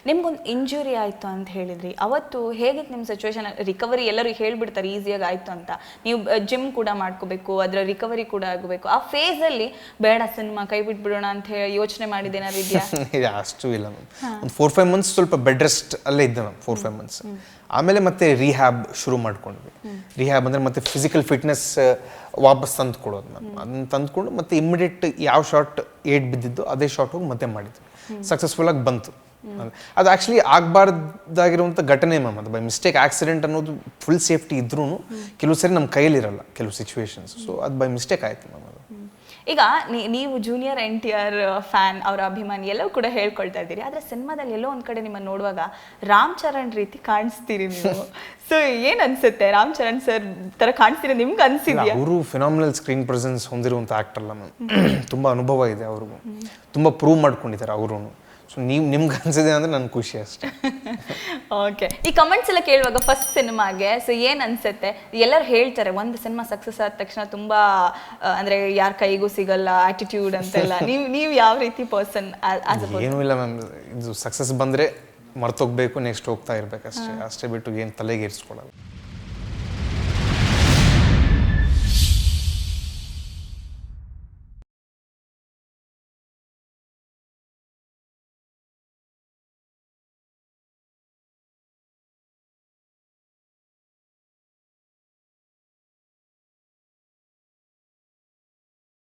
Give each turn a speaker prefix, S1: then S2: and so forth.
S1: ನಿಮ್ಗೊಂದು ಇಂಜುರಿ ಆಯಿತು ಅಂತ ಹೇಳಿದ್ರಿ, ಅವತ್ತು ಹೇಗಿತ್ತು ನಿಮ್ಮ ಸಿಚುವೇಶನ್? ರಿಕವರಿ ಎಲ್ಲರೂ ಹೇಳ್ಬಿಡ್ತಾರೆ ಈಸಿಯಾಗಿ ಆಯಿತು ಅಂತ, ನೀವು ಜಿಮ್ ಕೂಡ ಮಾಡ್ಕೋಬೇಕು, ಅದರ ರಿಕವರಿ ಕೂಡ ಆಗಬೇಕು. ಆ ಫೇಸಲ್ಲಿ ಬೇಡ ಸಿನಿಮಾ ಕೈ ಬಿಟ್ಬಿಡೋಣ ಅಂತ ಹೇಳಿ ಯೋಚನೆ ಮಾಡಿದ್ದೇನಾದ್ರು ಇದೆಯಾ?
S2: ಅಷ್ಟು ಇಲ್ಲ ಮ್ಯಾಮ್. ಒಂದು 4-5 ಮಂತ್ಸ್ ಸ್ವಲ್ಪ ಬೆಡ್ ರೆಸ್ಟ್ ಅಲ್ಲೇ ಇದ್ದೆ ಮ್ಯಾಮ್, 4-5 ಮಂತ್ಸ್. ಆಮೇಲೆ ಮತ್ತೆ ರಿಹ್ಯಾಬ್ ಶುರು ಮಾಡ್ಕೊಂಡ್ವಿ. ರಿಹ್ಯಾಬ್ ಅಂದರೆ ಮತ್ತೆ ಫಿಸಿಕಲ್ ಫಿಟ್ನೆಸ್ ವಾಪಸ್ ತಂದು ಕೊಡೋದು ಮ್ಯಾಮ್. ಅದನ್ನ ತಂದ್ಕೊಂಡು ಮತ್ತೆ ಇಮಿಡಿಯೇಟ್ ಯಾವ ಶಾಟ್ ಏಟ್ ಬಿದ್ದಿದ್ದು ಅದೇ ಶಾಟ್ ಹೋಗಿ ಮತ್ತೆ ಮಾಡಿದ್ವಿ. ಸಕ್ಸಸ್ಫುಲ್ಲಾಗಿ ಬಂತು. ಅದು ಆ್ಯಕ್ಚುಲಿ ಆಗಬಾರ್ದಾಗಿರುವಂಥ ಘಟನೆ ಮ್ಯಾಮ್. ಅದು ಬೈ ಮಿಸ್ಟೇಕ್ ಆಕ್ಸಿಡೆಂಟ್ ಅನ್ನೋದು ಫುಲ್ ಸೇಫ್ಟಿ ಇದ್ರೂ ಕೆಲವು ಸರಿ ನಮ್ಮ ಕೈಯಲ್ಲಿರಲ್ಲ ಕೆಲವು ಸಿಚುವೇಶನ್ಸ್. ಸೊ ಅದು ಬೈ ಮಿಸ್ಟೇಕ್ ಆಯಿತು ಮ್ಯಾಮ್. ಅದು
S1: ಈಗ ನೀವು ಜೂನಿಯರ್ NTR ಫ್ಯಾನ್, ಅವರ ಅಭಿಮಾನಿ ಎಲ್ಲವೂ ಕೂಡ ಹೇಳ್ಕೊಳ್ತಾ ಇದ್ದೀರಿ. ಆದರೆ ಸಿನಿಮಾದಲ್ಲಿ ಎಲ್ಲೋ ಒಂದು ಕಡೆ ನಿಮ್ಮನ್ನು ನೋಡುವಾಗ ರಾಮ್ ಚರಣ್ ರೀತಿ ಕಾಣಿಸ್ತೀರಿ ನೀವು. ಸೊ ಏನು ಅನ್ಸುತ್ತೆ, ರಾಮ್ ಚರಣ್ ಸರ್ ಥರ ಕಾಣಿಸ್ತೀರಿ ನಿಮ್ಗೆ ಅನ್ಸಿದ್ಯಾ?
S2: ಅವರು ಫಿನಾಮಿನಲ್ ಸ್ಕ್ರೀನ್ ಪ್ರೆಸೆನ್ಸ್ ಹೊಂದಿರುವಂಥ ಆ್ಯಕ್ಟರ್ ಅಲ್ಲ ಮ್ಯಾಮ್. ತುಂಬ ಅನುಭವ ಇದೆ ಅವ್ರಿಗೂ, ತುಂಬ ಪ್ರೂವ್ ಮಾಡ್ಕೊಂಡಿದ್ದಾರೆ ಅವರು. ಸೊ ನಿಮ್ಗೆ ಅನ್ಸಿದೆ ಅಂದರೆ ನನಗೆ ಖುಷಿ ಅಷ್ಟೇ.
S1: ಓಕೆ. ಈ ಕಮೆಂಟ್ಸ್ ಎಲ್ಲ ಕೇಳುವಾಗ ಫಸ್ಟ್ ಸಿನಿಮಾಗೆ ಸೊ ಏನು ಅನ್ಸುತ್ತೆ? ಎಲ್ಲರೂ ಹೇಳ್ತಾರೆ ಒಂದು ಸಿನಿಮಾ ಸಕ್ಸಸ್ ಆದ ತಕ್ಷಣ ತುಂಬ ಅಂದರೆ ಯಾರ ಕೈಗೂ ಸಿಗಲ್ಲ ಆಟಿಟ್ಯೂಡ್ ಅಂತೆಲ್ಲ. ನೀವು ಯಾವ ರೀತಿ ಪರ್ಸನ್?
S2: ಏನೂ ಇಲ್ಲ ಮ್ಯಾಮ್, ಇದು ಸಕ್ಸಸ್ ಬಂದರೆ ಮರ್ತೋಗ್ಬೇಕು, ನೆಕ್ಸ್ಟ್ ಹೋಗ್ತಾ ಇರ್ಬೇಕು ಅಷ್ಟೇ. ಅಷ್ಟೇ ಬಿಟ್ಟು ಏನು ತಲೆಗೆ ಇರಿಸ್ಕೊಳ್ಳಲ್ಲ.